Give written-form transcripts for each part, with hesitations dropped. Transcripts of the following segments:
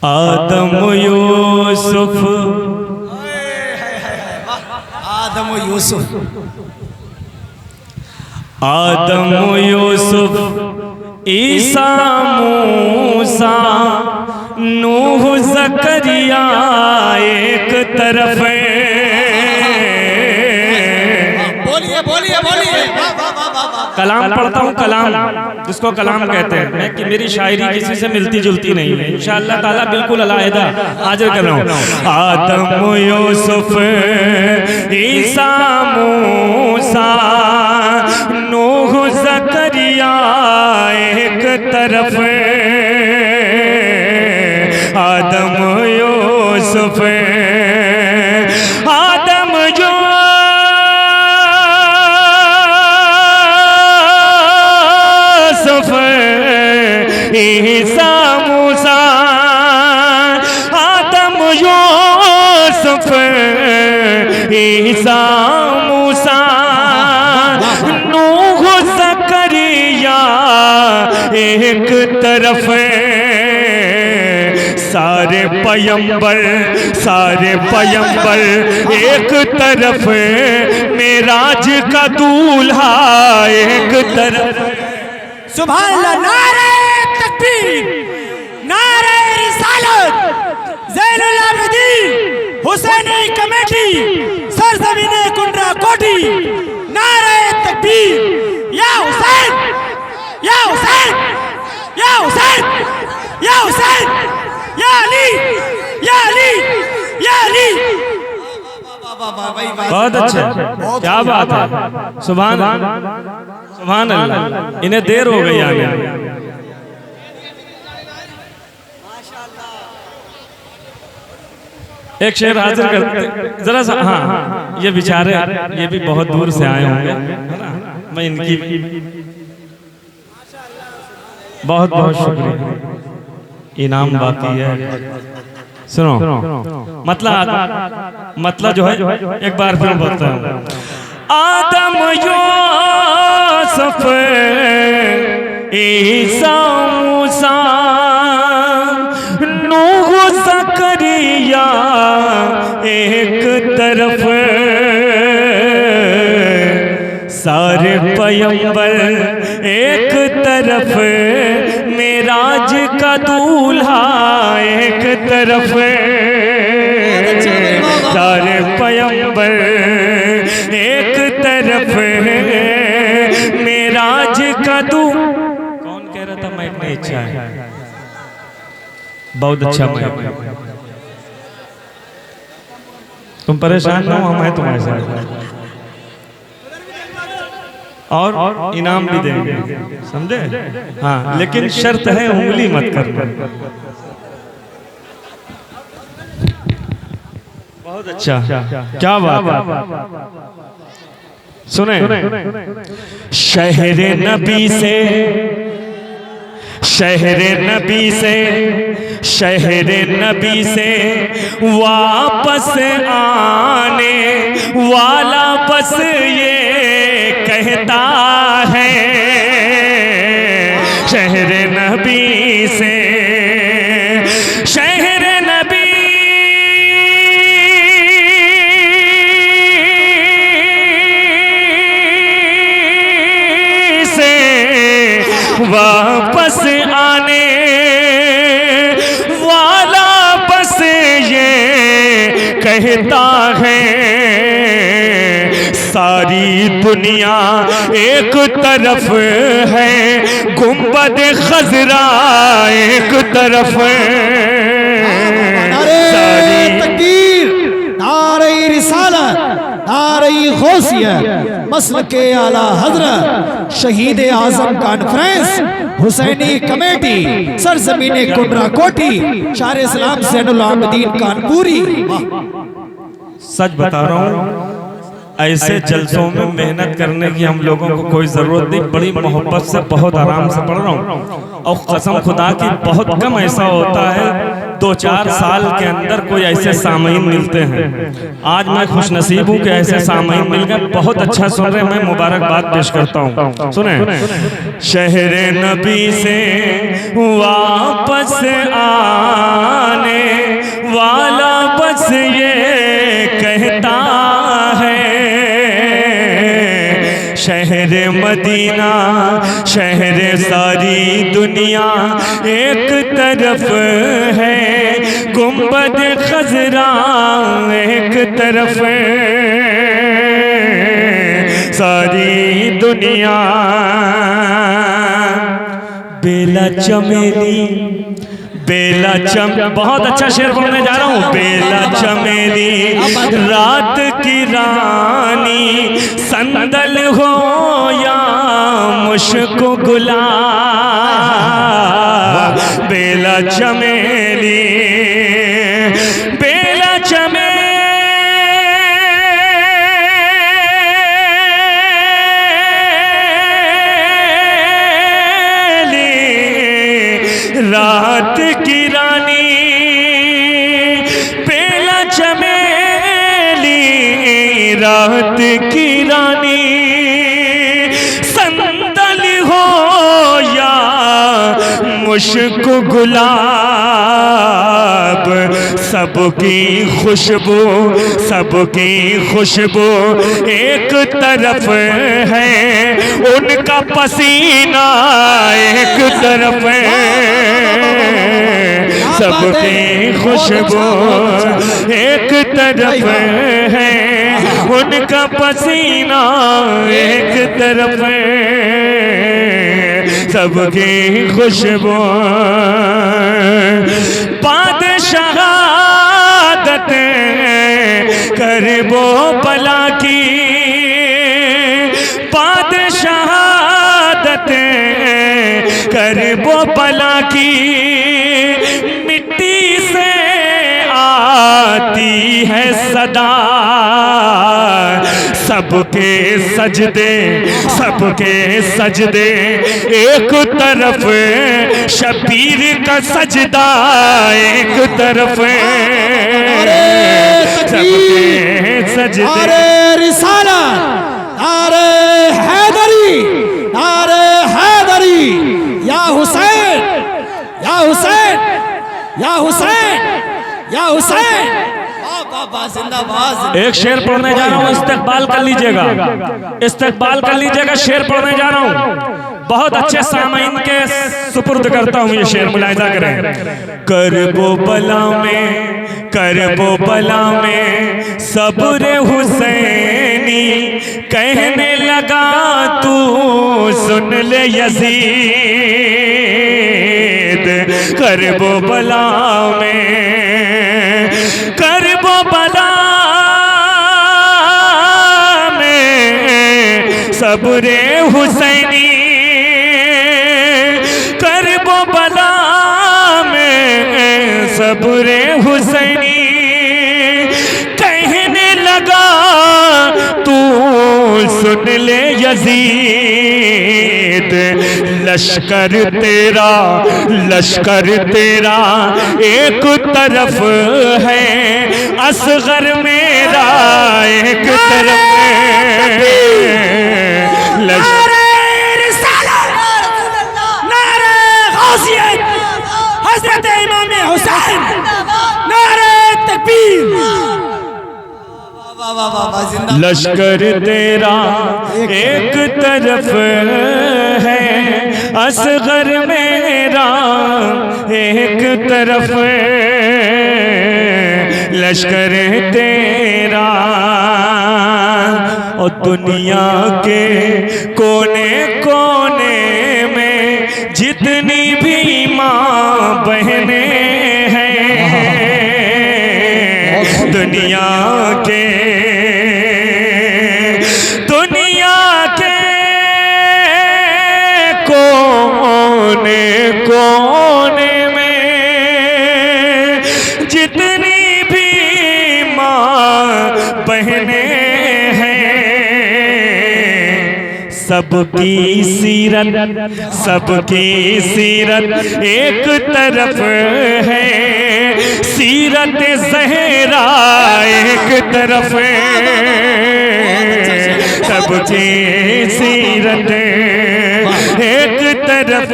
आदम यूसुफ, आदम यूसुफ, आदम यूसुफ, ईसा मूसा, नूह ज़करिया एक तरफ। बोलिए बोलिए बोलिए। कलाम पढ़ता हूँ, कलाम जिसको कलाम कहते हैं। मैं कि मेरी शायरी किसी से मिलती जुलती नहीं है, इंशाअल्लाह ताला बिल्कुल अलहदा हाजिर कर रहा हूँ। आदम यूसुफ, ईसा मूसा, नूह ज़करिया एक तरफ। आदम यूसुफ, आदम यूसुफ, ईसा मूसा, आदम यूसुफ, ईसा मूसा, नूह ज़करिया एक तरफ। सारे पैगंबर एक तरफ, मेराज का दूल्हा एक तरफ। सुभान अल्लाह। नारे तकबीर, नारे रिसालत, ज़ैनुल आबिदीन हुसैनी कमेटी, सरज़मीने कुंडरा कोठी। नारे तकबीर, या हुसैन, या हुसैन, या हुसैन, या हुसैन, या अली, या अली, या अली। बहुत अच्छा, क्या बात है। सुभान अल्लाह। इन्हें देर हो गई आने। एक शेर हाजिर करते जरा सा। हाँ, ये बेचारे ये भी बहुत दूर से आए होंगे, मैं इनकी बहुत बहुत शुक्रिया। इनाम बाकी है। सुनो, मतलब जो है एक बार फिर बोलता हूँ। आदम यूसुफ, ईसा मूसा, नूह ज़करिया एक तरफ। सारे पैगंबर एक तरफ, मेराज का दूल्हा एक तरफ। सारे पैगंबर एक तरफ, मेराज का कौन कह रहा था? मैं नहीं, अच्छा है, बहुत अच्छा। मैं तुम परेशान ना हो, हम हैं तुम्हारे साथ, और इनाम भी देंगे, समझे? हाँ, लेकिन शर्त है उंगली मत करना। बहुत अच्छा, क्या बात है। सुने, शहर नबी से, शहर नबी से, शहर नबी से वापस आने वाला बस ये कहता है। शहर नबी से, शहर नबी से वापस आने वाला बस ये कहता है। सारी दुनिया एक तरफ है, गुंबद खजरा एक तरफ है। नारे तकबीर, नारे रिसालत, नारे गौसिया, मसलके आला हजरत, शहीद आजम कॉन्फ्रेंस, हुसैनी कमेटी, सरजमीने कुंडरा कोठी, शार इस्लाम ज़ैनुल आबिदीन कानपुरी। सच बता रहा हूँ, ऐसे जलसों में मेहनत करने की हम लोगों को कोई जरूरत नहीं। बड़ी मोहब्बत से, बहुत आराम से पढ़ रहा हूँ, और कसम खुदा की बहुत कम ऐसा होता है 2-4 साल के अंदर कोई ऐसे सामईन मिलते हैं। आज मैं खुश नसीब हूँ कि ऐसे सामईन मिल गए। बहुत अच्छा सुन रहे, मैं मुबारकबाद पेश करता हूँ। सुने, शहरे नबी से वापस आने वाला बस ये कहता है, शहर मदीना शहर सारी दुनिया एक तरफ है, गुंबद खजरा एक तरफ सारी दुनिया। बेला चमेली बेला बहुत अच्छा शेर बोलने जा रहा हूँ। बेला चमेली रात की रानी, संदल हो या मुश्क गुलाब। बेला चमेली बेला चमेली रात की रानी, बेला चमेली रात की रानी, संदल हो या मुश्क गुलाब। सबकी खुशबू सबकी खुशबू एक तरफ है, उनका पसीना एक तरफ है। सबकी खुशबू एक तरफ है, उनका पसीना एक तरफ है। सबकी खुशबू शहादत करबो भला की, बाद शहादत करबो भला की, मिट्टी से आती है सदा। सबके सजदे एक तरफ, शबीर का सजदा एक तरफ। सबके सजदे, नारे रिसालत, नारे हैदरी, नारे हैदरी, या हुसैन या हुसैन या हुसैन या हुसैन। एक शेर पढ़ने जा रहा हूँ, इस्तकबाल कर लीजिएगा, इस्तकबाल कर लीजिएगा। शेर पढ़ने जा रहा हूँ, बहुत अच्छे सामईन के सुपुर्द करता हूँ ये शेर, मुलाहिजा करें। करबो बला में सब्र हुसैनी, कहने लगा तू सुन ले यजीद। करबो बला में सब्र हुसैनी, करबो बला में सब्र हुसैनी, कहने लगा तू सुन ले यजीद। लश्कर तेरा एक तरफ है, असगर मेरा एक तरफ है। नारे रिसालत, नारे गौसियत, हज़रत इमाम हुसैन, नारे तकबीर। लश्कर तेरा एक तरफ है, असगर मेरा एक तरफ है। लश्कर तेरा और दुनिया के कोने कोने में जितनी भी माँ बहने हैं, दुनिया के कोने कोने में जितनी भी माँ बहने हैं, सबकी सीरत एक तरफ है, सीरत ज़हरा एक तरफ सबकी सीरत एक तरफ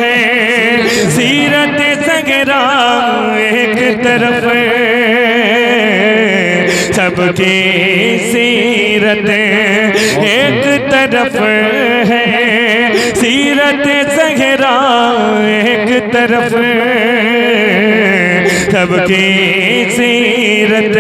है, सीरत ज़हरा एक तरफ सबकी सीरत एक तरफ है, सीरत ज़हरा एक तरफ सबकी सीरत